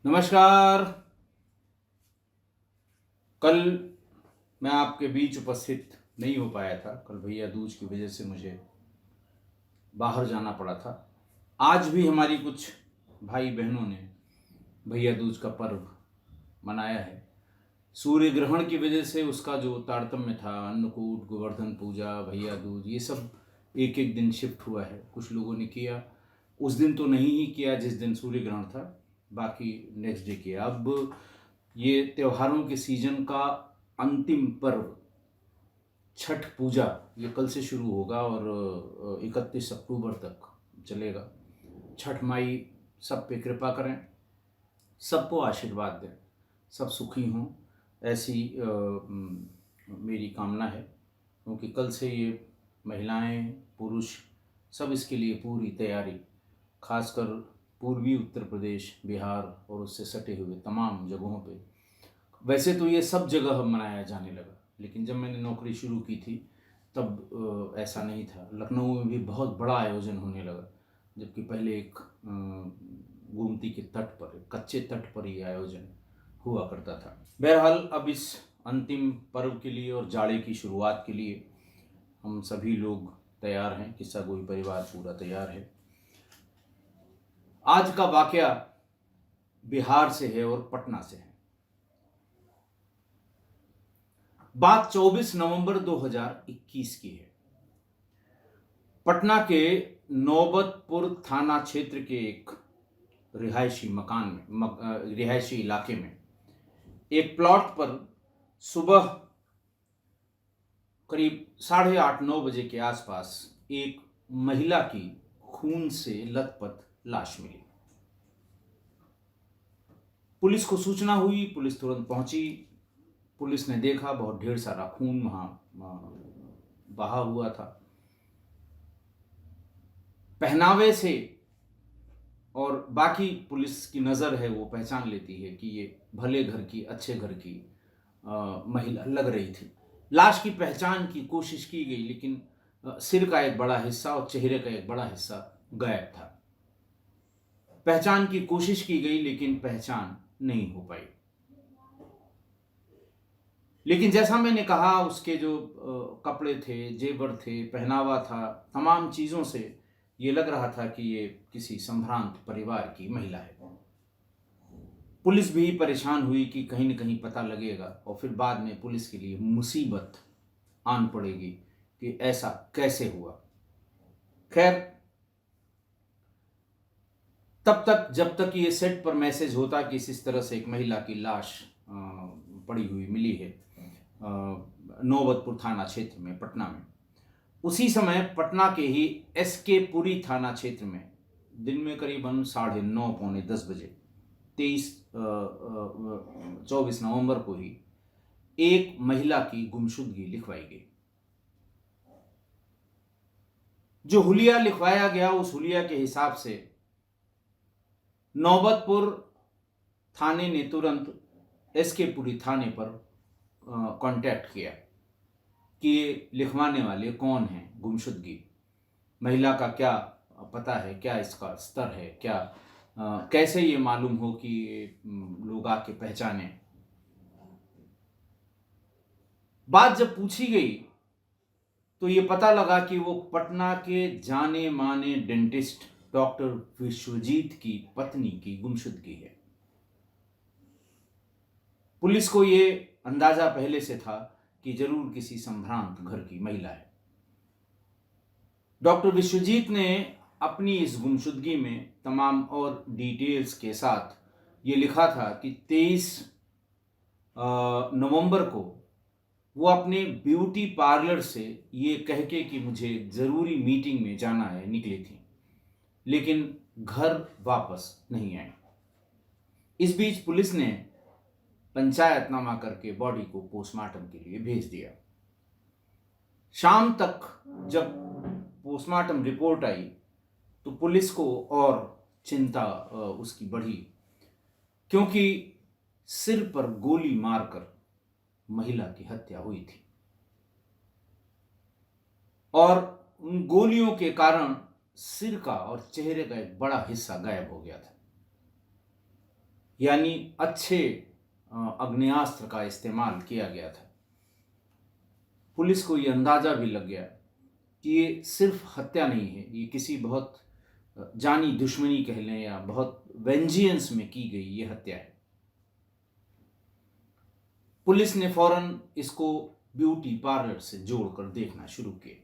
नमस्कार। कल मैं आपके बीच उपस्थित नहीं हो पाया था। कल भैया दूज की वजह से मुझे बाहर जाना पड़ा था। आज भी हमारी कुछ भाई बहनों ने भैया दूज का पर्व मनाया है। सूर्य ग्रहण की वजह से उसका जो तारतम्य था, अन्नकूट, गोवर्धन पूजा, भैया दूज, ये सब एक एक दिन शिफ्ट हुआ है। कुछ लोगों ने किया, उस दिन तो नहीं ही किया जिस दिन सूर्य ग्रहण था, बाकी नेक्स्ट डे किया। अब ये त्योहारों के सीजन का अंतिम पर्व छठ पूजा ये कल से शुरू होगा और 31 अक्टूबर तक चलेगा। छठ माई सब पे कृपा करें, सबको आशीर्वाद दें, सब सुखी हों, ऐसी मेरी कामना है। क्योंकि कल से ये महिलाएं, पुरुष सब इसके लिए पूरी तैयारी, खासकर पूर्वी उत्तर प्रदेश, बिहार और उससे सटे हुए तमाम जगहों पे। वैसे तो ये सब जगह मनाया जाने लगा, लेकिन जब मैंने नौकरी शुरू की थी तब ऐसा नहीं था। लखनऊ में भी बहुत बड़ा आयोजन होने लगा, जबकि पहले एक गोमती के तट पर, कच्चे तट पर ये आयोजन हुआ करता था। बहरहाल अब इस अंतिम पर्व के लिए और जाड़े की शुरुआत के लिए हम सभी लोग तैयार हैं। किस्सा गोई परिवार पूरा तैयार है। आज का वाकया बिहार से है और पटना से है। बात 24 नवंबर 2021 की है। पटना के नौबतपुर थाना क्षेत्र के एक रिहायशी मकान में, रिहायशी इलाके में एक प्लॉट पर सुबह करीब 8:30-9 बजे के आसपास एक महिला की खून से लथपथ लाश मिली। पुलिस को सूचना हुई, पुलिस तुरंत पहुंची। पुलिस ने देखा बहुत ढेर सारा खून वहां बहा हुआ था। पहनावे से और बाकी पुलिस की नज़र है वो पहचान लेती है कि ये भले घर की, अच्छे घर की महिला लग रही थी। लाश की पहचान की कोशिश की गई, लेकिन सिर का एक बड़ा हिस्सा और चेहरे का एक बड़ा हिस्सा गायब था। पहचान की कोशिश की गई, लेकिन पहचान नहीं हो पाई। लेकिन जैसा मैंने कहा, उसके जो कपड़े थे, जेवर थे, पहनावा था, तमाम चीज़ों से ये लग रहा था कि ये किसी संभ्रांत परिवार की महिला है। पुलिस भी परेशान हुई कि कहीं न कहीं पता लगेगा और फिर बाद में पुलिस के लिए मुसीबत आन पड़ेगी कि ऐसा कैसे हुआ। खैर, तब तक जब तक ये सेट पर मैसेज होता कि इस तरह से एक महिला की लाश पड़ी हुई मिली है नौबतपुर थाना क्षेत्र में, पटना में, उसी समय पटना के ही एसके पुरी थाना क्षेत्र में दिन में करीबन 9:30 पौने 10 बजे 24 नवंबर को ही एक महिला की गुमशुदगी लिखवाई गई। जो हुलिया लिखवाया गया, उस हुलिया के हिसाब से नौबतपुर थाने ने तुरंत एसके पुरी थाने पर कांटेक्ट किया कि ये लिखवाने वाले कौन हैं, गुमशुदगी महिला का क्या पता है, क्या इसका स्तर है, क्या कैसे ये मालूम हो कि लोग आके पहचाने। बात जब पूछी गई तो ये पता लगा कि वो पटना के जाने माने डेंटिस्ट डॉक्टर विश्वजीत की पत्नी की गुमशुदगी है। पुलिस को ये अंदाजा पहले से था कि जरूर किसी संभ्रांत घर की महिला है। डॉक्टर विश्वजीत ने अपनी इस गुमशुदगी में तमाम और डिटेल्स के साथ ये लिखा था कि 23 नवंबर को वो अपने ब्यूटी पार्लर से ये कह के कि मुझे ज़रूरी मीटिंग में जाना है निकली थी, लेकिन घर वापस नहीं आई। इस बीच पुलिस ने पंचायतनामा करके बॉडी को पोस्टमार्टम के लिए भेज दिया। शाम तक जब पोस्टमार्टम रिपोर्ट आई तो पुलिस को और चिंता उसकी बढ़ी, क्योंकि सिर पर गोली मारकर महिला की हत्या हुई थी और उन गोलियों के कारण सिर का और चेहरे का एक बड़ा हिस्सा गायब हो गया था। यानी अच्छे आग्नेयास्त्र का इस्तेमाल किया गया था। पुलिस को ये अंदाज़ा भी लग गया कि ये सिर्फ हत्या नहीं है, ये किसी बहुत जानी दुश्मनी कह लें या बहुत वेंजियंस में की गई ये हत्या है। पुलिस ने फौरन इसको ब्यूटी पार्लर से जोड़कर देखना शुरू किया,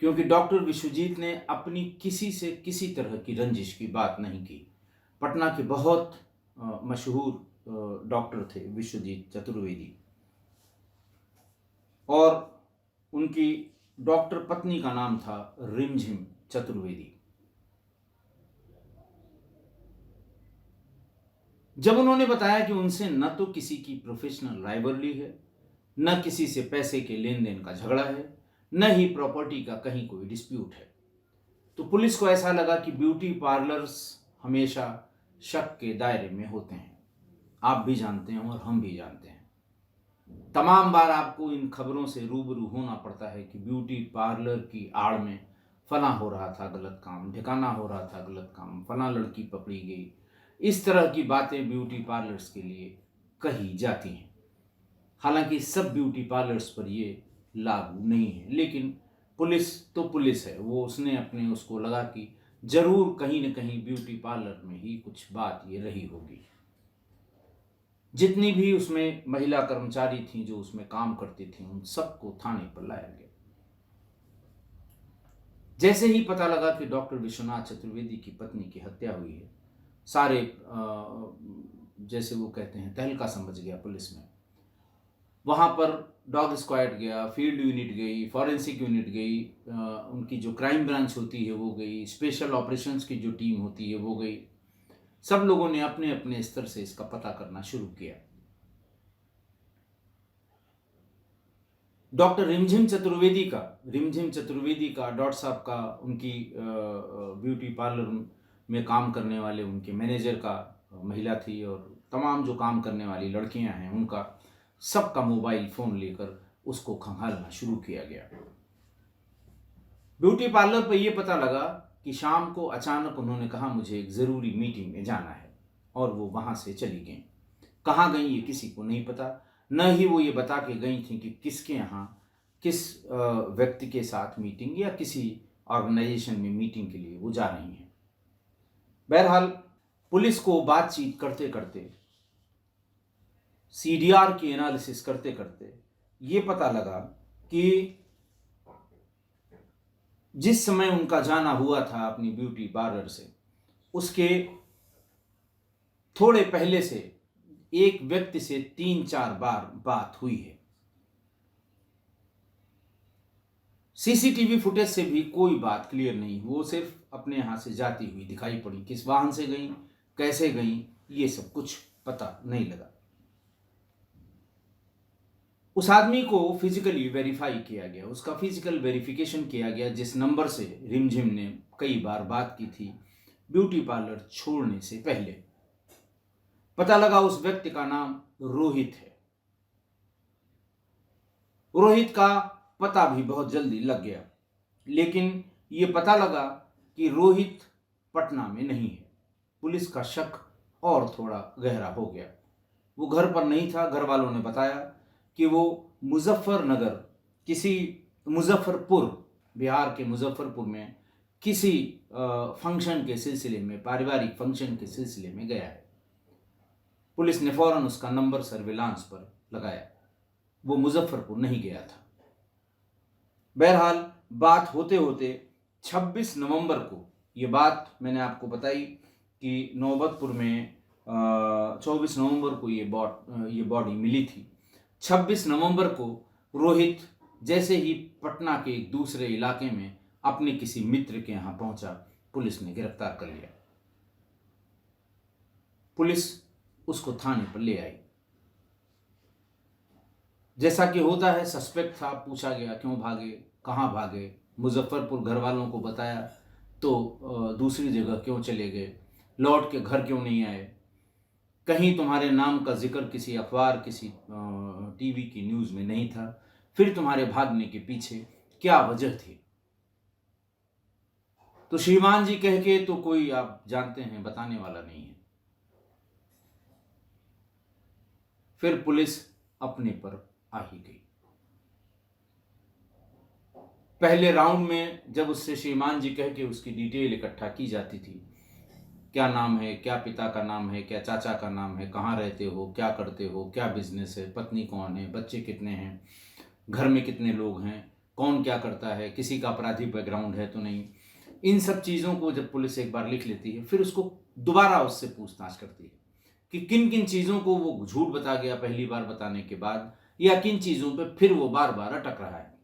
क्योंकि डॉक्टर विश्वजीत ने अपनी किसी से किसी तरह की रंजिश की बात नहीं की। पटना के बहुत मशहूर डॉक्टर थे विश्वजीत चतुर्वेदी, और उनकी डॉक्टर पत्नी का नाम था रिमझिम चतुर्वेदी। जब उन्होंने बताया कि उनसे न तो किसी की प्रोफेशनल राइवलरी है, न किसी से पैसे के लेन देन का झगड़ा है, न ही प्रॉपर्टी का कहीं कोई डिस्प्यूट है, तो पुलिस को ऐसा लगा कि ब्यूटी पार्लर्स हमेशा शक के दायरे में होते हैं। आप भी जानते हैं और हम भी जानते हैं, तमाम बार आपको इन खबरों से रूबरू होना पड़ता है कि ब्यूटी पार्लर की आड़ में फला हो रहा था गलत काम, ठिकाना हो रहा था गलत काम, फला लड़की पकड़ी गई। इस तरह की बातें ब्यूटी पार्लर्स के लिए कही जाती हैं। हालांकि सब ब्यूटी पार्लर्स पर ये लागू नहीं है, लेकिन पुलिस तो पुलिस है, वो उसको लगा कि जरूर कहीं न कहीं ब्यूटी पार्लर में ही कुछ बात ये रही होगी। जितनी भी उसमें महिला कर्मचारी थीं जो उसमें काम करती थीं, उन सबको थाने पर लाया गया। जैसे ही पता लगा कि डॉक्टर विश्वनाथ चतुर्वेदी की पत्नी की हत्या हुई है, सारे जैसे वो कहते हैं तहलका समझ गया पुलिस में। वहाँ पर डॉग स्क्वाड गया, फील्ड यूनिट गई, फॉरेंसिक यूनिट गई, उनकी जो क्राइम ब्रांच होती है वो गई, स्पेशल ऑपरेशंस की जो टीम होती है वो गई। सब लोगों ने अपने अपने स्तर से इसका पता करना शुरू किया। डॉक्टर रिमझिम चतुर्वेदी का डॉक्टर साहब का, उनकी ब्यूटी पार्लर में काम करने वाले उनके मैनेजर का महिला थी, और तमाम जो काम करने वाली लड़कियां हैं उनका सबका मोबाइल फ़ोन लेकर उसको खंगालना शुरू किया गया। ब्यूटी पार्लर पर यह पता लगा कि शाम को अचानक उन्होंने कहा मुझे एक ज़रूरी मीटिंग में जाना है, और वो वहाँ से चली गईं। कहाँ गईं ये किसी को नहीं पता, न ही वो ये बता के गई थी कि किसके यहाँ किस व्यक्ति के साथ मीटिंग या किसी ऑर्गेनाइजेशन में मीटिंग के लिए वो जा रही हैं। बहरहाल पुलिस को बातचीत करते करते, सीडीआर की एनालिसिस करते करते ये पता लगा कि जिस समय उनका जाना हुआ था अपनी ब्यूटी पार्लर से, उसके थोड़े पहले से एक व्यक्ति से 3-4 बार बात हुई है। सीसीटीवी फुटेज से भी कोई बात क्लियर नहीं, वो सिर्फ अपने यहां से जाती हुई दिखाई पड़ी। किस वाहन से गई, कैसे गई, ये सब कुछ पता नहीं लगा। उस आदमी को फिजिकली वेरीफाई किया गया, उसका फिजिकल वेरिफिकेशन किया गया, जिस नंबर से रिमझिम ने कई बार बात की थी ब्यूटी पार्लर छोड़ने से पहले। पता लगा उस व्यक्ति का नाम रोहित है। रोहित का पता भी बहुत जल्दी लग गया, लेकिन यह पता लगा कि रोहित पटना में नहीं है। पुलिस का शक और थोड़ा गहरा हो गया। वो घर पर नहीं था। घर वालों ने बताया कि वो मुजफ्फरपुर, बिहार के मुजफ्फरपुर में किसी फंक्शन के सिलसिले में, पारिवारिक फंक्शन के सिलसिले में गया है। पुलिस ने फौरन उसका नंबर सर्विलांस पर लगाया। वो मुजफ्फरपुर नहीं गया था। बहरहाल बात होते होते 26 नवंबर को, ये बात मैंने आपको बताई कि नौबतपुर में 24 नवंबर को ये बॉडी मिली थी। 26 नवंबर को रोहित जैसे ही पटना के एक दूसरे इलाके में अपने किसी मित्र के यहाँ पहुंचा, पुलिस ने गिरफ्तार कर लिया। पुलिस उसको थाने पर ले आई। जैसा कि होता है, सस्पेक्ट था, पूछा गया क्यों भागे, कहाँ भागे, मुजफ्फरपुर घर वालों को बताया तो दूसरी जगह क्यों चले गए, लौट के घर क्यों नहीं आए, कहीं तुम्हारे नाम का जिक्र किसी अखबार, किसी टीवी की न्यूज़ में नहीं था, फिर तुम्हारे भागने के पीछे क्या वजह थी। तो श्रीमान जी कह के तो कोई, आप जानते हैं, बताने वाला नहीं है। फिर पुलिस अपने पर आ ही गई। पहले राउंड में जब उससे श्रीमान जी कह के उसकी डिटेल इकट्ठा की जाती थी, क्या नाम है, क्या पिता का नाम है, क्या चाचा का नाम है, कहाँ रहते हो, क्या करते हो, क्या बिजनेस है, पत्नी कौन है, बच्चे कितने हैं, घर में कितने लोग हैं, कौन क्या करता है, किसी का आपराधिक बैकग्राउंड है तो नहीं, इन सब चीज़ों को जब पुलिस एक बार लिख लेती है, फिर उसको दोबारा उससे पूछताछ करती है कि किन किन चीज़ों को वो झूठ बता गया पहली बार बताने के बाद, या किन चीज़ों पे फिर वो बार बार अटक रहा है।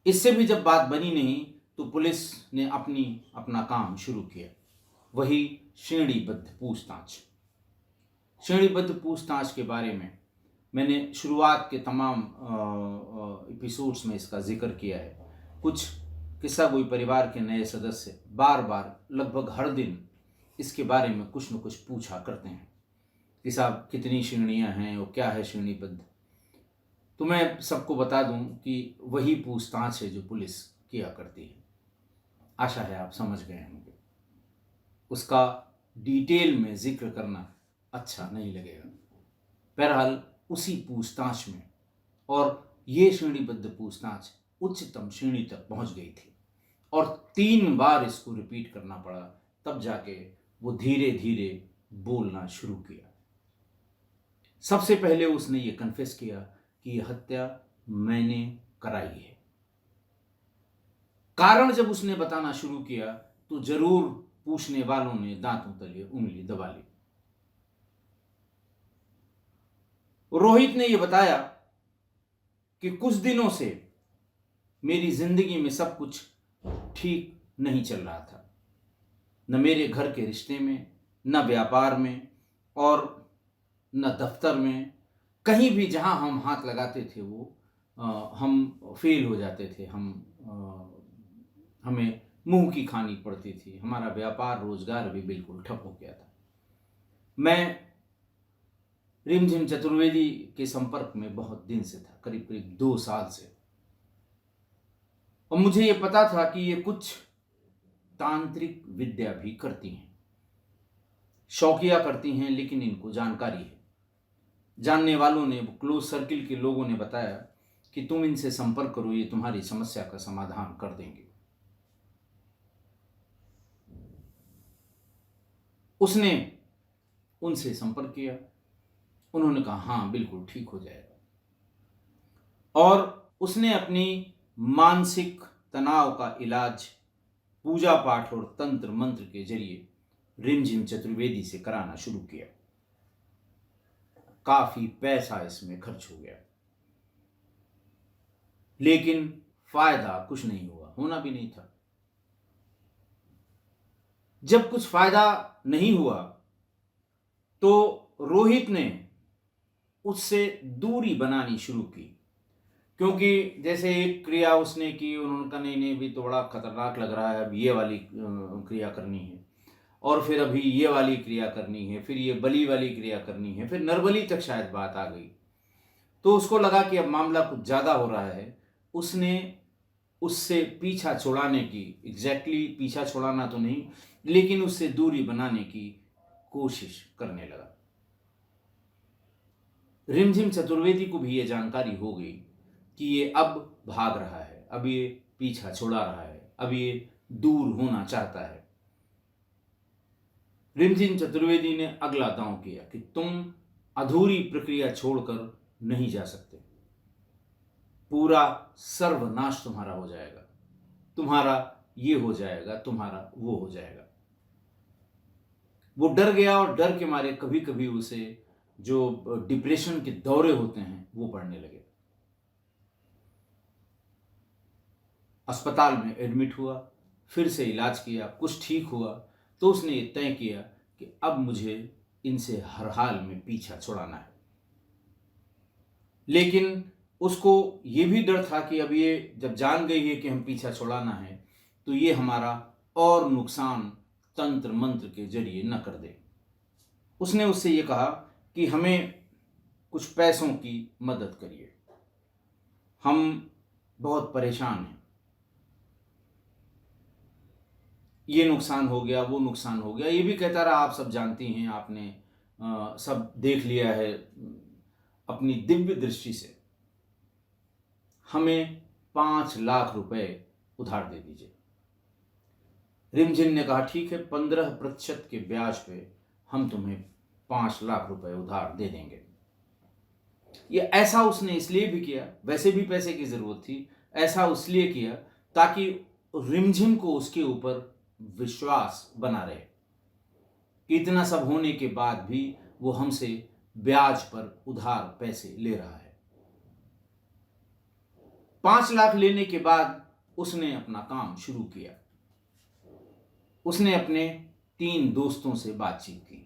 इससे भी जब बात बनी नहीं तो पुलिस ने अपना काम शुरू किया, वही श्रेणीबद्ध पूछताछ। श्रेणीबद्ध पूछताछ के बारे में मैंने शुरुआत के तमाम एपिसोड्स में इसका जिक्र किया है। कुछ किस्सा कोई परिवार के नए सदस्य बार बार लगभग हर दिन इसके बारे में कुछ न कुछ पूछा करते हैं कि साहब कितनी श्रेणियां हैं और क्या है श्रेणीबद्ध। तो मैं सबको बता दूं कि वही पूछताछ है जो पुलिस किया करती है। आशा है आप समझ गए होंगे। उसका डिटेल में जिक्र करना अच्छा नहीं लगेगा। बहरहाल उसी पूछताछ में, और ये श्रेणीबद्ध पूछताछ उच्चतम श्रेणी तक पहुंच गई थी और 3 बार इसको रिपीट करना पड़ा, तब जाके वो धीरे धीरे बोलना शुरू किया। सबसे पहले उसने ये कन्फेस किया कि ये हत्या मैंने कराई है। कारण जब उसने बताना शुरू किया तो जरूर पूछने वालों ने दांतों तले उंगली दबा ली। रोहित ने यह बताया कि कुछ दिनों से मेरी जिंदगी में सब कुछ ठीक नहीं चल रहा था, न मेरे घर के रिश्ते में, न व्यापार में, और न दफ्तर में। कहीं भी जहां हम हाथ लगाते थे वो हम फेल हो जाते थे, हमें मुंह की खानी पड़ती थी, हमारा व्यापार रोजगार भी बिल्कुल ठप हो गया था। मैं रिमझिम चतुर्वेदी के संपर्क में बहुत दिन से था, करीब करीब 2 साल से, और मुझे ये पता था कि ये कुछ तांत्रिक विद्या भी करती हैं, शौकिया करती हैं, लेकिन इनको जानकारी है। जानने वालों ने, क्लोज सर्किल के लोगों ने बताया कि तुम इनसे संपर्क करो, ये तुम्हारी समस्या का समाधान कर देंगे। उसने उनसे संपर्क किया, उन्होंने कहा हाँ बिल्कुल ठीक हो जाएगा, और उसने अपनी मानसिक तनाव का इलाज पूजा पाठ और तंत्र मंत्र के जरिए रिमझिम चतुर्वेदी से कराना शुरू किया। काफी पैसा इसमें खर्च हो गया, लेकिन फायदा कुछ नहीं हुआ, होना भी नहीं था। जब कुछ फायदा नहीं हुआ तो रोहित ने उससे दूरी बनानी शुरू की, क्योंकि जैसे एक क्रिया उसने की, उन्होंने कहा नहीं नहीं भी तो बड़ा खतरनाक लग रहा है, अब ये वाली क्रिया करनी है, और फिर अभी ये वाली क्रिया करनी है, फिर ये बलि वाली क्रिया करनी है, फिर नरबली तक शायद बात आ गई। तो उसको लगा कि अब मामला कुछ ज़्यादा हो रहा है। उसने उससे पीछा छुड़ाने की, एग्जैक्टली पीछा छुड़ाना तो नहीं, लेकिन उससे दूरी बनाने की कोशिश करने लगा। रिमझिम चतुर्वेदी को भी ये जानकारी हो गई कि ये अब भाग रहा है, अब ये पीछा छुड़ा रहा है, अब ये दूर होना चाहता है। रिमझिम चतुर्वेदी ने अगला दांव किया कि तुम अधूरी प्रक्रिया छोड़कर नहीं जा सकते, पूरा सर्वनाश तुम्हारा हो जाएगा, तुम्हारा ये हो जाएगा, तुम्हारा वो हो जाएगा। वो डर गया और डर के मारे कभी कभी उसे जो डिप्रेशन के दौरे होते हैं वो पड़ने लगे। अस्पताल में एडमिट हुआ, फिर से इलाज किया, कुछ ठीक हुआ, तो उसने ये तय किया कि अब मुझे इनसे हर हाल में पीछा छुड़ाना है। लेकिन उसको ये भी डर था कि अब ये जब जान गई है कि हम पीछा छुड़ाना है तो ये हमारा और नुकसान तंत्र मंत्र के जरिए न कर दे। उसने उससे ये कहा कि हमें कुछ पैसों की मदद करिए, हम बहुत परेशान हैं, ये नुकसान हो गया, वो नुकसान हो गया। ये भी कहता रहा आप सब जानती हैं, आपने सब देख लिया है अपनी दिव्य दृष्टि से, हमें 5 लाख रुपए उधार दे दीजिए। रिमझिम ने कहा ठीक है, 15% के ब्याज पे हम तुम्हें 5 लाख रुपए उधार दे देंगे। ये ऐसा उसने इसलिए भी किया, वैसे भी पैसे की जरूरत थी, ऐसा इसलिए किया ताकि रिमझिम को उसके ऊपर विश्वास बना रहे कि इतना सब होने के बाद भी वो हमसे ब्याज पर उधार पैसे ले रहा है। 5 लाख लेने के बाद उसने अपना काम शुरू किया। उसने अपने 3 दोस्तों से बातचीत की।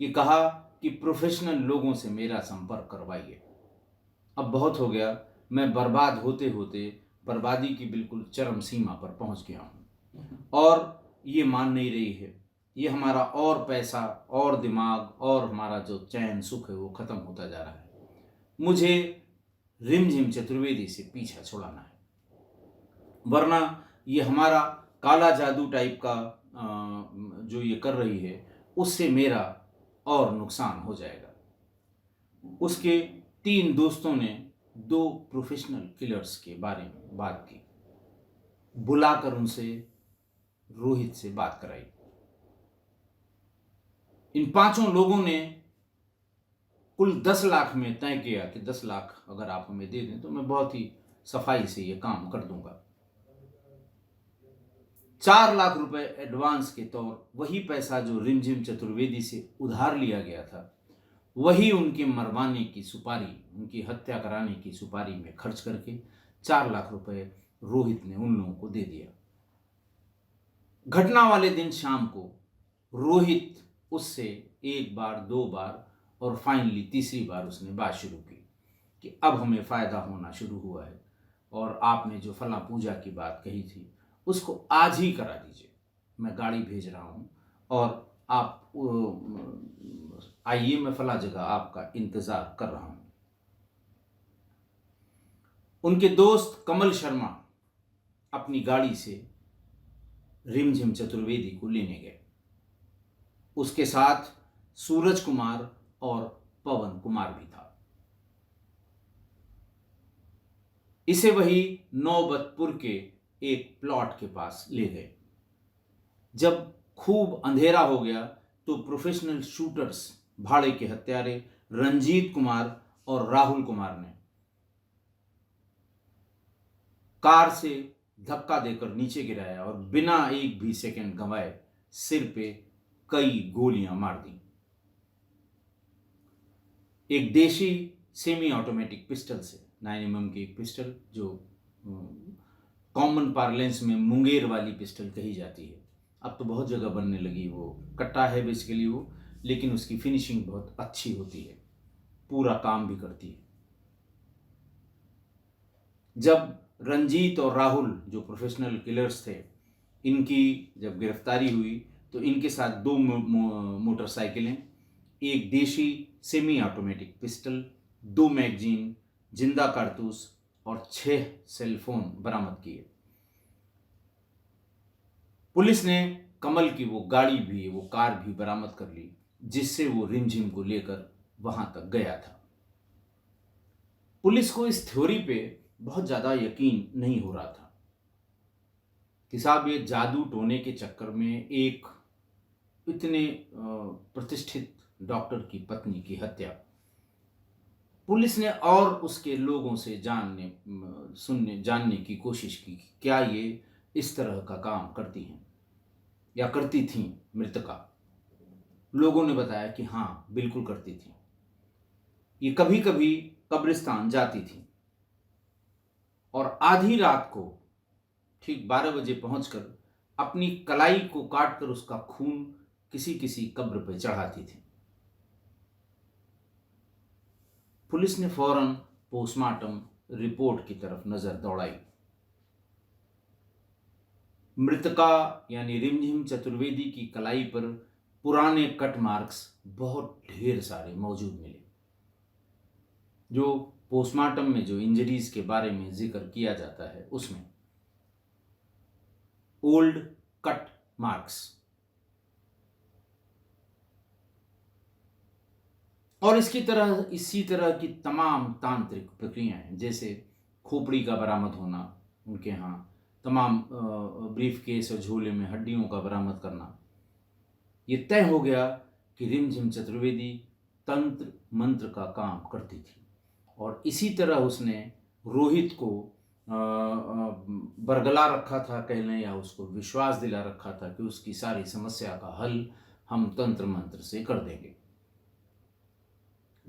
ये कहा कि प्रोफेशनल लोगों से मेरा संपर्क करवाइए। अब बहुत हो गया, मैं बर्बाद होते होते बर्बादी की बिल्कुल चरम सीमा पर पहुंच गया हूं और ये मान नहीं रही है। ये हमारा और पैसा और दिमाग और हमारा जो चैन सुख है वो खत्म होता जा रहा है। मुझे रिमझिम चतुर्वेदी से पीछा छुड़ाना है, वरना ये हमारा काला जादू टाइप का जो ये कर रही है उससे मेरा और नुकसान हो जाएगा। उसके 3 दोस्तों ने 2 प्रोफेशनल किलर्स के बारे में बात की, बुलाकर उनसे रोहित से बात कराई। इन 5 लोगों ने कुल 10 लाख में तय किया कि 10 लाख अगर आप हमें दे दें तो मैं बहुत ही सफाई से ये काम कर दूंगा। 4 लाख रुपए एडवांस के तौर, वही पैसा जो रिमझिम चतुर्वेदी से उधार लिया गया था, वही उनके मरवाने की सुपारी, उनकी हत्या कराने की सुपारी में खर्च करके 4 लाख रुपए रोहित ने उन लोगों को दे दिया। घटना वाले दिन शाम को रोहित उससे 1 बार 2 बार और फाइनली तीसरी बार उसने बात शुरू की कि अब हमें फायदा होना शुरू हुआ है और आपने जो फला पूजा की बात कही थी उसको आज ही करा दीजिए। मैं गाड़ी भेज रहा हूं और आप आइए, मैं फला जगह आपका इंतजार कर रहा हूं। उनके दोस्त कमल शर्मा अपनी गाड़ी से रिमझिम चतुर्वेदी को लेने गए। उसके साथ सूरज कुमार और पवन कुमार भी था। इसे वही नौबतपुर के एक प्लॉट के पास ले गए। जब खूब अंधेरा हो गया तो प्रोफेशनल शूटर्स, भाड़े के हत्यारे रंजीत कुमार और राहुल कुमार ने कार से धक्का देकर नीचे गिराया और बिना एक भी सेकंड गंवाए सिर पे कई गोलियां मार दी। एक देशी सेमी ऑटोमेटिक पिस्टल से, 9mm की एक पिस्टल जो कॉमन पार्लेंस में मुंगेर वाली पिस्टल कही जाती है, अब तो बहुत जगह बनने लगी। वो कट्टा है बेसिकली वो, लेकिन उसकी फिनिशिंग बहुत अच्छी होती है, पूरा काम भी करती है। जब रंजीत और राहुल जो प्रोफेशनल किलर्स थे, इनकी जब गिरफ्तारी हुई तो इनके साथ 2 मोटरसाइकिलें, एक देशी सेमी ऑटोमेटिक पिस्टल, 2 मैगजीन, जिंदा कारतूस और 6 सेलफोन बरामद किए। पुलिस ने कमल की वो गाड़ी भी, वो कार भी बरामद कर ली जिससे वो रिमझिम को लेकर वहां तक गया था। पुलिस को इस थ्योरी पे बहुत ज्यादा यकीन नहीं हो रहा था कि साहब ये जादू टोने के चक्कर में एक इतने प्रतिष्ठित डॉक्टर की पत्नी की हत्या। पुलिस ने और उसके लोगों से जानने की कोशिश की कि क्या ये इस तरह का काम करती हैं या करती थीं मृतका। लोगों ने बताया कि हाँ, बिल्कुल करती थी। ये कभी कभी कब्रिस्तान जाती थी और आधी रात को ठीक 12 बजे पहुंचकर अपनी कलाई को काटकर उसका खून किसी किसी कब्र पर चढ़ाती थी। पुलिस ने फौरन पोस्टमार्टम रिपोर्ट की तरफ नजर दौड़ाई। मृतका यानी रिमझिम चतुर्वेदी की कलाई पर पुराने कट मार्क्स बहुत ढेर सारे मौजूद मिले। जो पोस्टमार्टम में जो इंजरीज के बारे में जिक्र किया जाता है उसमें ओल्ड कट मार्क्स, और इसी तरह की तमाम तांत्रिक प्रक्रियाएं, जैसे खोपड़ी का बरामद होना उनके यहाँ, तमाम ब्रीफ केस और झोले में हड्डियों का बरामद करना, ये तय हो गया कि रिमझिम चतुर्वेदी तंत्र मंत्र का काम करती थी। और इसी तरह उसने रोहित को बरगला रखा था कह लें, या उसको विश्वास दिला रखा था कि उसकी सारी समस्या का हल हम तंत्र मंत्र से कर देंगे।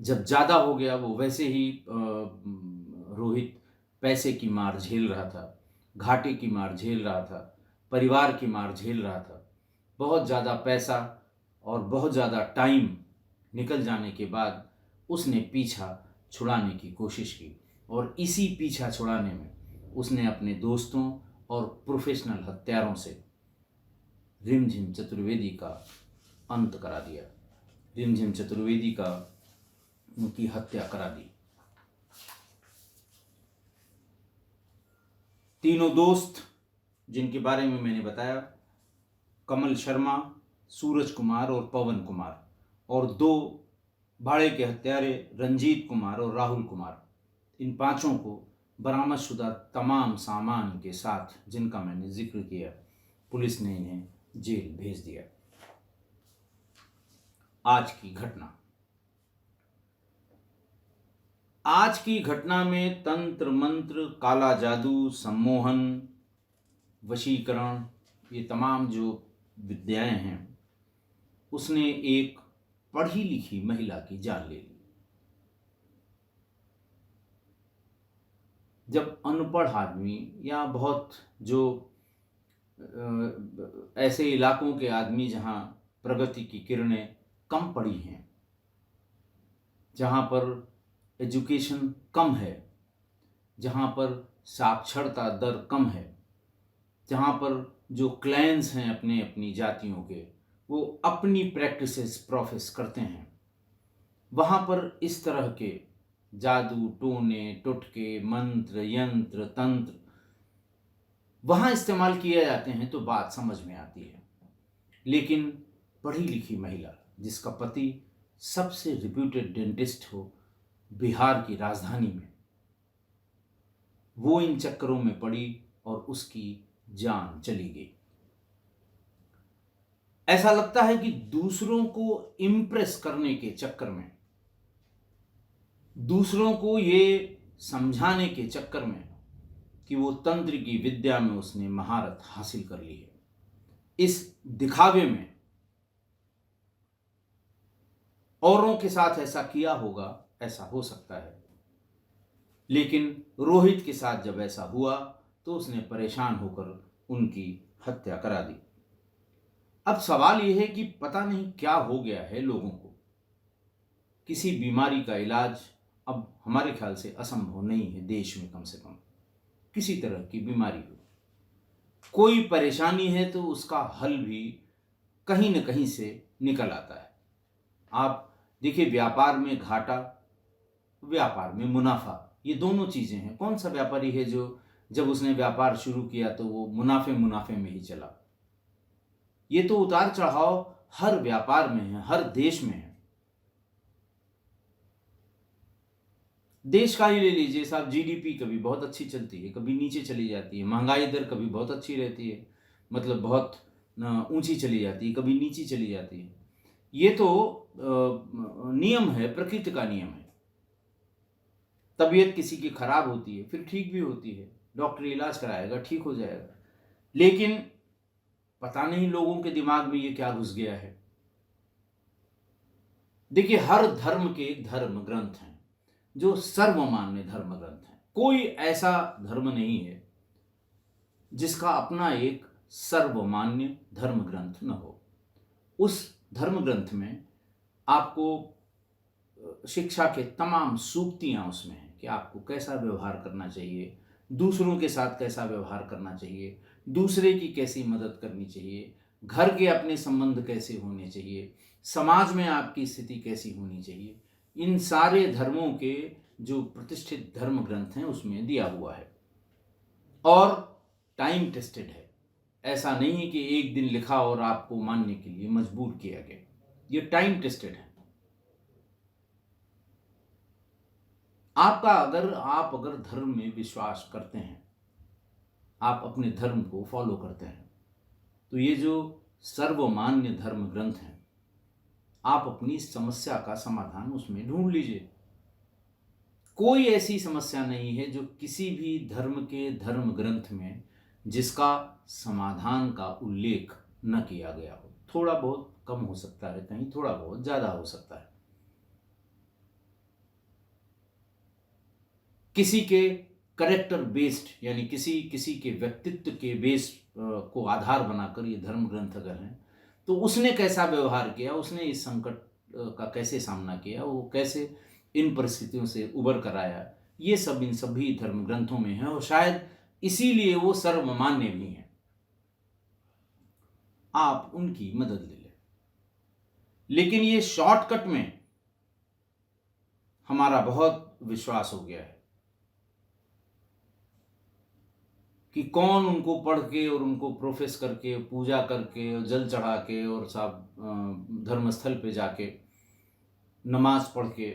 जब ज़्यादा हो गया, वो वैसे ही रोहित पैसे की मार झेल रहा था, घाटे की मार झेल रहा था, परिवार की मार झेल रहा था। बहुत ज़्यादा पैसा और बहुत ज़्यादा टाइम निकल जाने के बाद उसने पीछा छुड़ाने की कोशिश की, और इसी पीछा छुड़ाने में उसने अपने दोस्तों और प्रोफेशनल हत्यारों से रिमझिम चतुर्वेदी का अंत करा दिया। रिमझिम चतुर्वेदी का उनकी हत्या करा दी। तीनों दोस्त जिनके बारे में मैंने बताया, कमल शर्मा, सूरज कुमार और पवन कुमार, और दो भाड़े के हत्यारे रंजीत कुमार और राहुल कुमार, इन पांचों को बरामदशुदा तमाम सामान के साथ, जिनका मैंने जिक्र किया, पुलिस ने इन्हें जेल भेज दिया। आज की घटना में तंत्र मंत्र, काला जादू, सम्मोहन, वशीकरण, ये तमाम जो विद्याएं हैं, उसने एक पढ़ी लिखी महिला की जान ले ली। जब अनपढ़ आदमी या बहुत जो ऐसे इलाकों के आदमी जहां प्रगति की किरणें कम पड़ी हैं, जहां पर एजुकेशन कम है, जहां पर साक्षरता दर कम है, जहां पर जो क्लैंस हैं अपने अपनी जातियों के, वो अपनी प्रैक्टिसेस प्रोफेस करते हैं, वहाँ पर इस तरह के जादू टोने टोटके मंत्र यंत्र तंत्र वहाँ इस्तेमाल किए जाते हैं तो बात समझ में आती है। लेकिन पढ़ी लिखी महिला जिसका पति सबसे रिप्यूटेड डेंटिस्ट हो बिहार की राजधानी में, वो इन चक्करों में पड़ी और उसकी जान चली गई। ऐसा लगता है कि दूसरों को इम्प्रेस करने के चक्कर में, दूसरों को ये समझाने के चक्कर में कि वो तंत्र की विद्या में उसने महारत हासिल कर ली है, इस दिखावे में औरों के साथ ऐसा किया होगा, ऐसा हो सकता है। लेकिन रोहित के साथ जब ऐसा हुआ तो उसने परेशान होकर उनकी हत्या करा दी। अब सवाल यह है कि पता नहीं क्या हो गया है लोगों को। किसी बीमारी का इलाज अब हमारे ख्याल से असंभव नहीं है देश में, कम से कम किसी तरह की बीमारी हो, कोई परेशानी है तो उसका हल भी कहीं न कहीं से निकल आता है। आप देखिए, व्यापार में घाटा, व्यापार में मुनाफा, ये दोनों चीजें हैं। कौन सा व्यापारी है जो जब उसने व्यापार शुरू किया तो वो मुनाफे में ही चला? ये तो उतार चढ़ाव हर व्यापार में है, हर देश में है। देश का ही ले लीजिए साहब, जीडीपी कभी बहुत अच्छी चलती है, कभी नीचे चली जाती है। महंगाई दर कभी बहुत अच्छी रहती है, मतलब बहुत ऊंची चली जाती है, कभी नीची चली जाती है। ये तो नियम है, प्रकृति का नियम है। तबीयत किसी की खराब होती है, फिर ठीक भी होती है, डॉक्टर इलाज कराएगा, ठीक हो जाएगा। लेकिन पता नहीं लोगों के दिमाग में ये क्या घुस गया है। देखिए, हर धर्म के धर्म ग्रंथ हैं जो सर्वमान्य धर्म ग्रंथ हैं। कोई ऐसा धर्म नहीं है जिसका अपना एक सर्वमान्य धर्म ग्रंथ न हो। उस धर्म ग्रंथ में आपको शिक्षा के तमाम सूक्तियां उसमें हैं कि आपको कैसा व्यवहार करना चाहिए, दूसरों के साथ कैसा व्यवहार करना चाहिए, दूसरे की कैसी मदद करनी चाहिए, घर के अपने संबंध कैसे होने चाहिए, समाज में आपकी स्थिति कैसी होनी चाहिए। इन सारे धर्मों के जो प्रतिष्ठित धर्म ग्रंथ हैं उसमें दिया हुआ है और टाइम टेस्टेड है। ऐसा नहीं है कि एक दिन लिखा और आपको मानने के लिए मजबूर किया गया। ये टाइम टेस्टेड है। आप अगर धर्म में विश्वास करते हैं, आप अपने धर्म को फॉलो करते हैं, तो ये जो सर्वमान्य धर्म ग्रंथ हैं, आप अपनी समस्या का समाधान उसमें ढूंढ लीजिए। कोई ऐसी समस्या नहीं है जो किसी भी धर्म के धर्म ग्रंथ में जिसका समाधान का उल्लेख न किया गया हो। थोड़ा बहुत कम हो सकता है, कहीं थोड़ा बहुत ज्यादा हो सकता है। किसी के करेक्टर बेस्ड, यानी किसी के व्यक्तित्व के बेस को आधार बनाकर ये धर्म ग्रंथ अगर हैं, तो उसने कैसा व्यवहार किया, उसने इस संकट का कैसे सामना किया, वो कैसे इन परिस्थितियों से उबर कर आया, ये सब इन सभी धर्म ग्रंथों में है और शायद इसीलिए वो सर्वमान्य भी हैं। आप उनकी मदद ले लें। लेकिन ये शॉर्टकट में हमारा बहुत विश्वास हो गया है कि कौन उनको पढ़ के और उनको प्रोफेस करके, पूजा करके और जल चढ़ा के और सब धर्मस्थल पे जाके नमाज पढ़ के,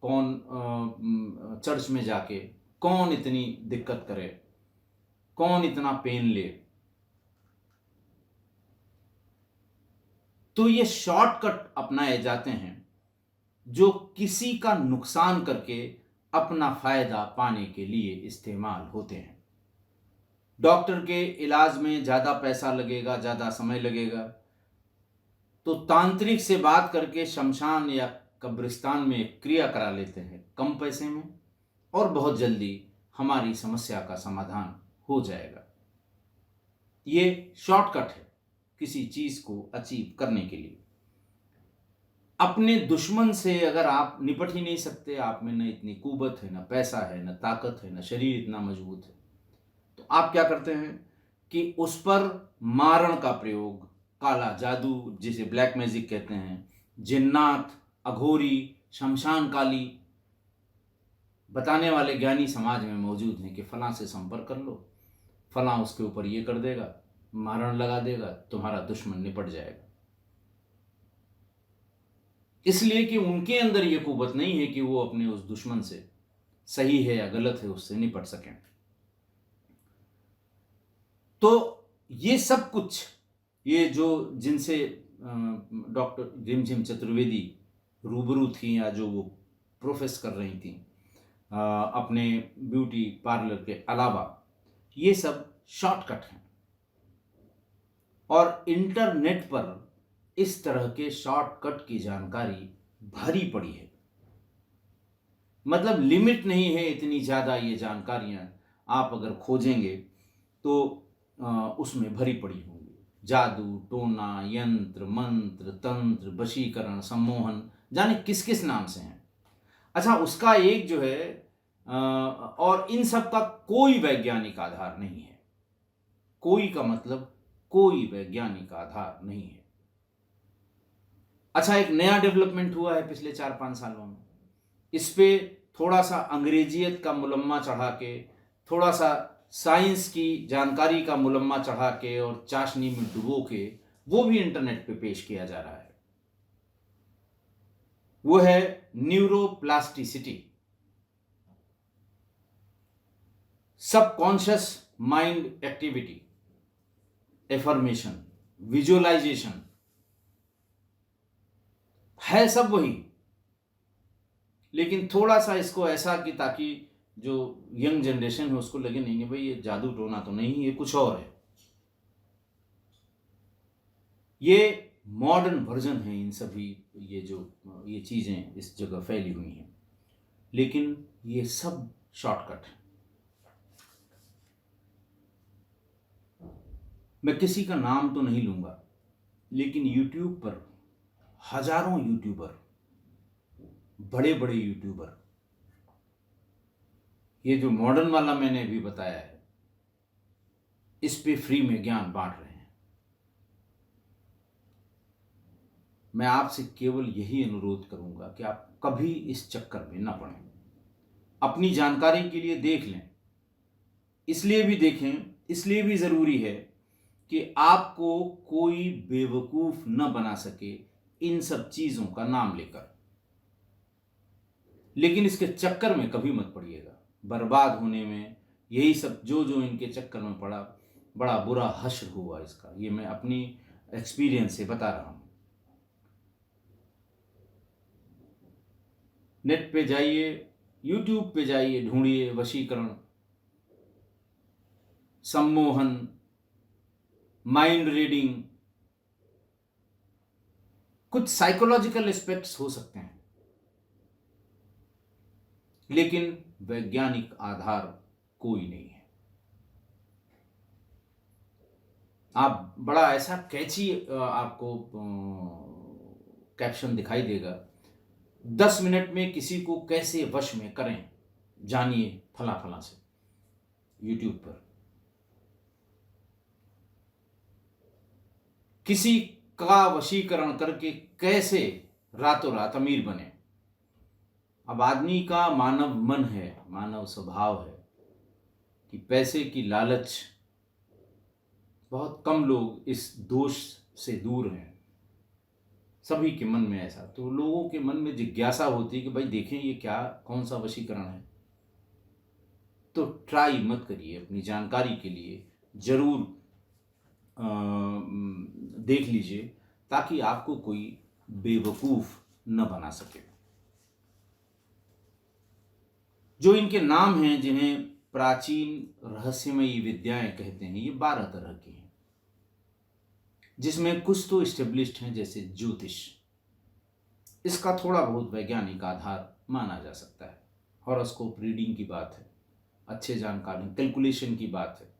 कौन चर्च में जाके कौन इतनी दिक्कत करे, कौन इतना पेन ले। तो ये शॉर्टकट अपनाए जाते हैं जो किसी का नुकसान करके अपना फायदा पाने के लिए इस्तेमाल होते हैं। डॉक्टर के इलाज में ज़्यादा पैसा लगेगा, ज़्यादा समय लगेगा, तो तांत्रिक से बात करके शमशान या कब्रिस्तान में क्रिया करा लेते हैं कम पैसे में, और बहुत जल्दी हमारी समस्या का समाधान हो जाएगा। ये शॉर्टकट है किसी चीज़ को अचीव करने के लिए। अपने दुश्मन से अगर आप निपट ही नहीं सकते, आप में न इतनी कुवत है, न पैसा है, न ताकत है, न शरीर इतना मजबूत है, तो आप क्या करते हैं कि उस पर मारण का प्रयोग, काला जादू जिसे ब्लैक मैजिक कहते हैं, जिन्नात, अघोरी, शमशान काली बताने वाले ज्ञानी समाज में मौजूद हैं कि फलां से संपर्क कर लो, फलां उसके ऊपर ये कर देगा, मारण लगा देगा, तुम्हारा दुश्मन निपट जाएगा। इसलिए कि उनके अंदर ये कुवत नहीं है कि वो अपने उस दुश्मन से, सही है या गलत है, उससे निपट सकें। तो ये सब कुछ, ये जो जिनसे डॉक्टर रिमझिम चतुर्वेदी रूबरू थी या जो वो प्रोफेस कर रही थी अपने ब्यूटी पार्लर के अलावा, ये सब शॉर्टकट हैं। और इंटरनेट पर इस तरह के शॉर्टकट की जानकारी भरी पड़ी है, मतलब लिमिट नहीं है इतनी ज़्यादा ये जानकारियाँ आप अगर खोजेंगे तो उसमें भरी पड़ी होंगी। जादू, टोना, यंत्र, मंत्र, तंत्र, वशीकरण, सम्मोहन, जाने किस किस नाम से हैं। अच्छा, उसका एक जो है और इन सब का कोई वैज्ञानिक आधार नहीं है। कोई का मतलब कोई वैज्ञानिक आधार नहीं है। अच्छा, एक नया डेवलपमेंट हुआ है पिछले 4-5 सालों में, इस पे थोड़ा सा अंग्रेजियत का मुलम्मा चढ़ा के, थोड़ा सा साइंस की जानकारी का मुलम्मा चढ़ा के और चाशनी में डुबो के वो भी इंटरनेट पे पेश किया जा रहा है। वो है neuroplasticity, subconscious mind activity, affirmation, visualisation, है सब वही, लेकिन थोड़ा सा इसको ऐसा कि ताकि जो यंग जनरेशन है उसको लगे नहीं भाई ये जादू टोना तो नहीं, ये कुछ और है। ये मॉडर्न वर्जन है इन सभी, ये चीज़ें इस जगह फैली हुई हैं, लेकिन ये सब शॉर्टकट है। मैं किसी का नाम तो नहीं लूँगा, लेकिन यूट्यूब पर हजारों यूट्यूबर, बड़े बड़े यूट्यूबर, ये जो मॉडर्न वाला मैंने अभी बताया है, इस पे फ्री में ज्ञान बांट रहे हैं। मैं आपसे केवल यही अनुरोध करूंगा कि आप कभी इस चक्कर में ना पड़ें। अपनी जानकारी के लिए देख लें, इसलिए भी देखें, इसलिए भी ज़रूरी है कि आपको कोई बेवकूफ़ न बना सके इन सब चीज़ों का नाम लेकर। लेकिन इसके चक्कर में कभी मत पड़िएगा, बर्बाद होने में यही सब जो जो इनके चक्कर में पड़ा, बड़ा बुरा हश्र हुआ इसका। ये मैं अपनी एक्सपीरियंस से बता रहा हूँ। नेट पे जाइए, यूट्यूब पे जाइए, ढूंढिए वशीकरण, सम्मोहन, माइंड रीडिंग, कुछ साइकोलॉजिकल एस्पेक्ट्स हो सकते हैं, लेकिन वैज्ञानिक आधार कोई नहीं है। आप बड़ा ऐसा कैची आपको कैप्शन दिखाई देगा, 10 मिनट में किसी को कैसे वश में करें, जानिए फला फला से, यूट्यूब पर। किसी का वशीकरण करके कैसे रातों रात अमीर बने। अब आदमी का मानव मन है, मानव स्वभाव है कि पैसे की लालच, बहुत कम लोग इस दोष से दूर हैं, सभी के मन में ऐसा। तो लोगों के मन में जिज्ञासा होती है कि भाई देखें ये क्या, कौन सा वशीकरण है। तो ट्राई मत करिए, अपनी जानकारी के लिए जरूर देख लीजिए, ताकि आपको कोई बेवकूफ न बना सके। जो इनके नाम हैं, जिन्हें प्राचीन रहस्यमयी विद्याएं कहते हैं, ये 12 तरह की हैं, जिसमें कुछ तो इस्टेब्लिश्ड हैं, जैसे ज्योतिष। इसका थोड़ा बहुत वैज्ञानिक आधार माना जा सकता है। हॉरोस्कोप रीडिंग की बात है, अच्छे जानकारी, कैलकुलेशन की बात है,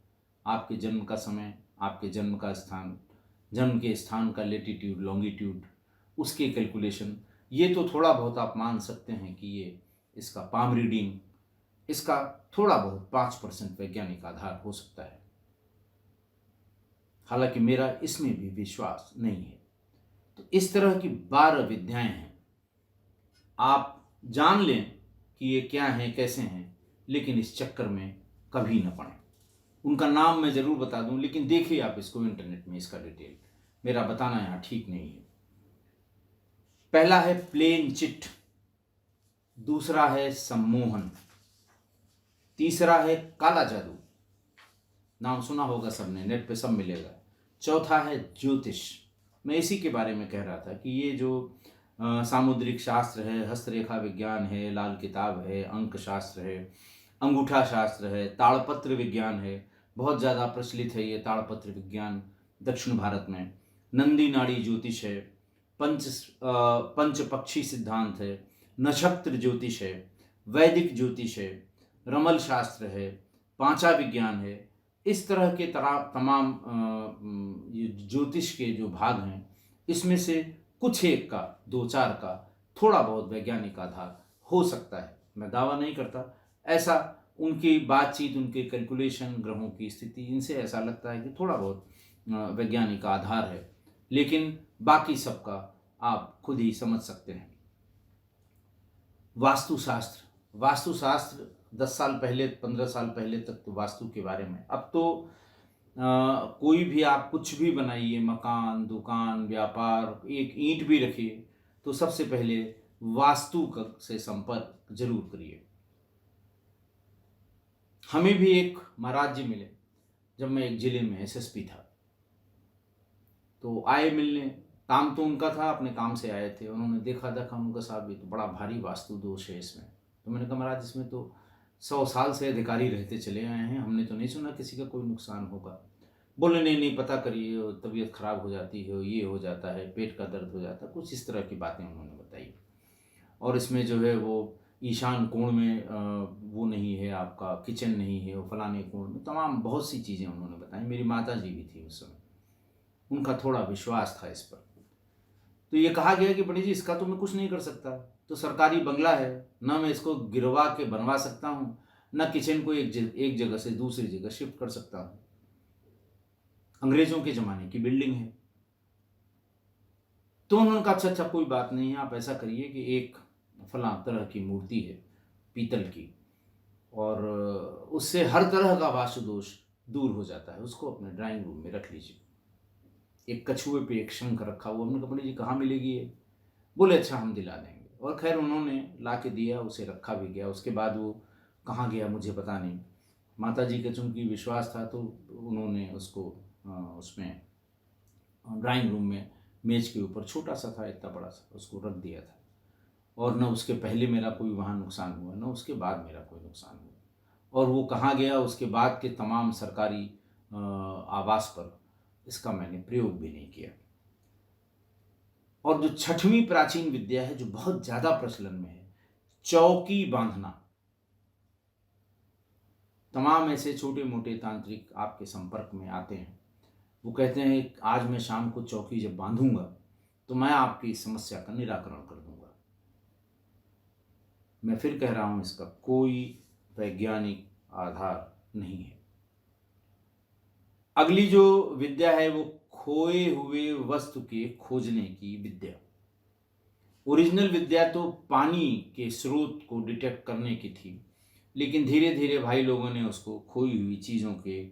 आपके जन्म का समय, आपके जन्म का स्थान, जन्म के स्थान का लेटीट्यूड लॉन्गिट्यूड, उसके कैलकुलेशन, ये तो थोड़ा बहुत आप मान सकते हैं कि ये इसका पाम रीडिंग, इसका थोड़ा बहुत 5% वैज्ञानिक आधार हो सकता है। हालांकि मेरा इसमें भी विश्वास नहीं है। तो इस तरह की 12 विद्याएं हैं, आप जान लें कि ये क्या हैं, कैसे हैं, लेकिन इस चक्कर में कभी न पड़ें। उनका नाम मैं ज़रूर बता दूं, लेकिन देखिए आप इसको इंटरनेट में, इसका डिटेल मेरा बताना यहाँ ठीक नहीं है। पहला है प्लेन चिट, दूसरा है सम्मोहन, तीसरा है काला जादू, नाम सुना होगा सबने, नेट पे सब मिलेगा। चौथा है ज्योतिष, मैं इसी के बारे में कह रहा था कि ये जो सामुद्रिक शास्त्र है, हस्तरेखा विज्ञान है, लाल किताब है, अंक शास्त्र है, अंगूठा शास्त्र है, ताड़पत्र विज्ञान है, बहुत ज़्यादा प्रचलित है ये ताड़पत्र विज्ञान दक्षिण भारत में। नंदी नाड़ी ज्योतिष है, पंच पक्षी सिद्धांत है, नक्षत्र ज्योतिष है, वैदिक ज्योतिष है, रमल शास्त्र है, पांचा विज्ञान है। इस तरह के तमाम ये ज्योतिष के जो भाग हैं, इसमें से कुछ एक का, 2-4 का थोड़ा बहुत वैज्ञानिक आधार हो सकता है। मैं दावा नहीं करता, ऐसा उनकी बातचीत, उनके कैलकुलेशन, ग्रहों की स्थिति, इनसे ऐसा लगता है कि थोड़ा बहुत वैज्ञानिक आधार है, लेकिन बाकी सबका आप खुद ही समझ सकते हैं। वास्तुशास्त्र, वास्तुशास्त्र 10 साल पहले, 15 साल पहले तक तो वास्तु के बारे में, अब तो कोई भी आप कुछ भी बनाइए, मकान, दुकान, व्यापार, एक ईंट भी रखिए, तो सबसे पहले वास्तु से संपर्क जरूर करिए। हमें भी एक महाराज जी मिले जब मैं एक जिले में एसएसपी था, तो आए मिलने, काम तो उनका था, अपने काम से आए थे। उन्होंने देखा उनका, साहब ये तो बड़ा भारी वास्तु दोष है इसमें। तो मैंने कहा महाराज इसमें तो 100 साल से अधिकारी रहते चले आए हैं, हमने तो नहीं सुना किसी का कोई नुकसान होगा। बोले नहीं पता करिए, तबीयत खराब हो जाती है, ये हो जाता है, पेट का दर्द हो जाता है, कुछ इस तरह की बातें उन्होंने बताई। और इसमें जो है वो ईशान कोण में वो नहीं है, आपका किचन नहीं है, वो फलाने कोण में, तमाम बहुत सी चीज़ें उन्होंने बताई। मेरी माता जी भी थी उस समय, उनका थोड़ा विश्वास था इस पर। तो ये कहा गया कि बड़ी जी इसका तो मैं कुछ नहीं कर सकता, तो सरकारी बंगला है ना, मैं इसको गिरवा के बनवा सकता हूँ, ना किचन को एक जगह से दूसरी जगह शिफ्ट कर सकता हूँ, अंग्रेजों के ज़माने की बिल्डिंग है। तो उन्होंने कहा अच्छा कोई बात नहीं है, आप ऐसा करिए कि एक फला तरह की मूर्ति है पीतल की, और उससे हर तरह का वास्तु दोष दूर हो जाता है, उसको अपने ड्राइंग रूम में रख लीजिए। एक कछुए पे एक शंख रखा हुआ। हमने कहा पंडित जी कहाँ मिलेगी ये? बोले अच्छा हम दिला देंगे। और खैर उन्होंने ला के दिया, उसे रखा भी गया। उसके बाद वो कहाँ गया मुझे पता नहीं। माता जी का चूंकि विश्वास था तो उन्होंने उसको उसमें ड्राइंग रूम में मेज के ऊपर, छोटा सा था, इतना बड़ा सा, उसको रख दिया था। और न उसके पहले मेरा कोई वहाँ नुकसान हुआ, न उसके बाद मेरा कोई नुकसान हुआ। और वो कहाँ गया उसके बाद के तमाम सरकारी आवास पर, इसका मैंने प्रयोग भी नहीं किया। और जो छठवीं प्राचीन विद्या है जो बहुत ज़्यादा प्रचलन में है, चौकी बांधना। तमाम ऐसे छोटे मोटे तांत्रिक आपके संपर्क में आते हैं, वो कहते हैं आज मैं शाम को चौकी जब बांधूंगा तो मैं आपकी समस्या का निराकरण कर दूंगा। मैं फिर कह रहा हूं, इसका कोई वैज्ञानिक आधार नहीं है। अगली जो विद्या है वो खोए हुए वस्तु के खोजने की विद्या। ओरिजिनल विद्या तो पानी के स्रोत को डिटेक्ट करने की थी, लेकिन धीरे धीरे भाई लोगों ने उसको खोई हुई चीज़ों के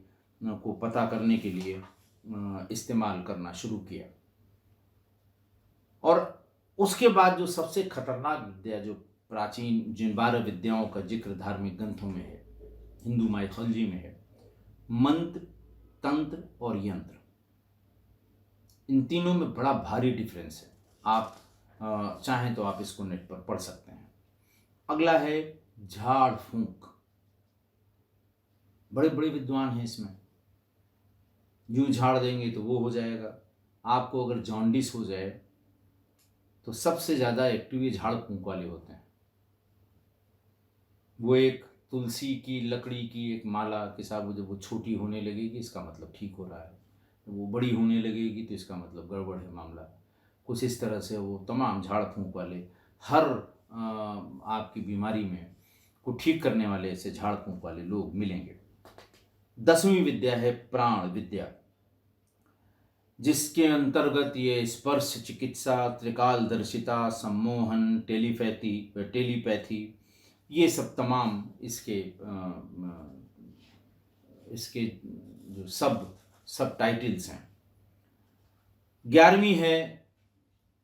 को पता करने के लिए इस्तेमाल करना शुरू किया। और उसके बाद जो सबसे खतरनाक विद्या, जो प्राचीन जिन 12 विद्याओं का जिक्र धार्मिक ग्रंथों में है, हिंदू माइथोलॉजी में है, मंत्र, तंत्र और यंत्र। इन तीनों में बड़ा भारी डिफरेंस है। आप चाहें तो आप इसको नेट पर पढ़ सकते हैं। अगला है झाड़ फूंक। बड़े बड़े विद्वान हैं इसमें, यूं झाड़ देंगे तो वो हो जाएगा। आपको अगर जॉन्डिस हो जाए तो सबसे ज़्यादा एक्टिव ये झाड़ फूंक वाले होते हैं। वो एक तुलसी की लकड़ी की एक माला के साथ जब वो छोटी होने लगेगी इसका मतलब ठीक हो रहा है, वो बड़ी होने लगेगी तो इसका मतलब गड़बड़ है मामला। कुछ इस तरह से वो तमाम झाड़ फूंक वाले हर आपकी बीमारी में को ठीक करने वाले ऐसे झाड़ फूंक वाले लोग मिलेंगे। 10वीं विद्या है प्राण विद्या, जिसके अंतर्गत ये स्पर्श चिकित्सा, त्रिकालदर्शिता, सम्मोहन, टेलीपैथी, ये सब तमाम इसके जो सब टाइटल्स हैं। 11वीं है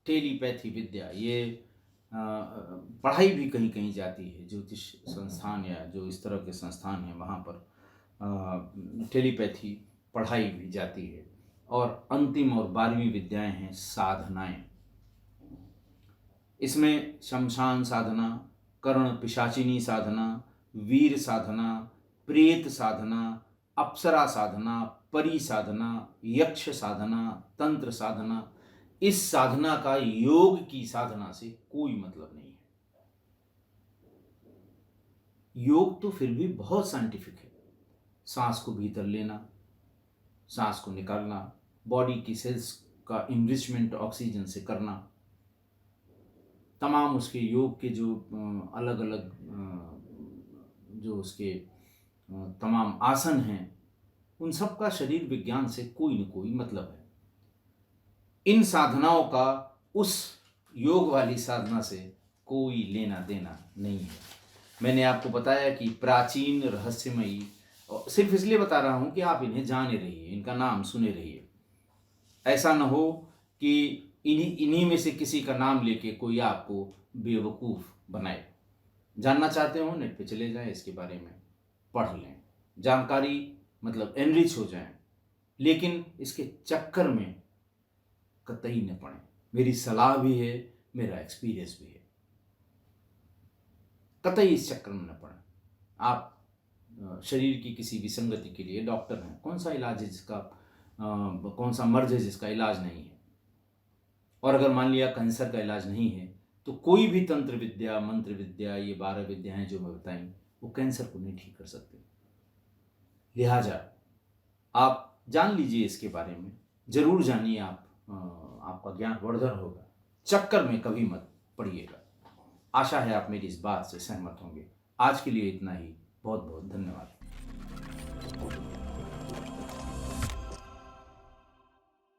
टेलीपैथी विद्या। ये पढ़ाई भी कहीं कहीं जाती है, ज्योतिष संस्थान या जो इस तरह के संस्थान हैं वहाँ पर टेलीपैथी पढ़ाई भी जाती है। और अंतिम और 12वीं विद्याएं हैं साधनाएं। इसमें शमशान साधना, कर्ण पिशाचिनी साधना, वीर साधना, प्रेत साधना, अप्सरा साधना, परी साधना, यक्ष साधना, तंत्र साधना। इस साधना का योग की साधना से कोई मतलब नहीं है। योग तो फिर भी बहुत साइंटिफिक है। सांस को भीतर लेना, सांस को निकालना, बॉडी की सेल्स का इनरिचमेंट ऑक्सीजन से करना, तमाम उसके योग के जो अलग अलग जो उसके तमाम आसन हैं, उन सब का शरीर विज्ञान से कोई न कोई मतलब है। इन साधनाओं का उस योग वाली साधना से कोई लेना देना नहीं है। मैंने आपको बताया कि प्राचीन रहस्यमयी, सिर्फ इसलिए बता रहा हूं कि आप इन्हें जाने रहिए, इनका नाम सुने रहिए। ऐसा न हो कि इन्हीं में से किसी का नाम लेके कोई आपको बेवकूफ़ बनाए। जानना चाहते हो नेट पे चले जाएं, इसके बारे में पढ़ लें, जानकारी मतलब एनरिच हो जाएं, लेकिन इसके चक्कर में कतई न पड़े। मेरी सलाह भी है, मेरा एक्सपीरियंस भी है। कतई इस चक्कर में न पड़े। आप शरीर की किसी विसंगति के लिए डॉक्टर हैं, कौन सा इलाज है जिसका कौन सा मर्ज है जिसका इलाज नहीं है। और अगर मान लिया कैंसर का इलाज नहीं है तो कोई भी तंत्र विद्या, मंत्र विद्या, ये 12 विद्याएं जो मैं बताई, वो कैंसर को नहीं ठीक कर सकते। लिहाजा आप जान लीजिए इसके बारे में, जरूर जानिए। आपका ज्ञान वर्धन होगा। चक्कर में कभी मत पड़िएगा। आशा है आप मेरी इस बात से सहमत होंगे। आज के लिए इतना ही। बहुत बहुत धन्यवाद।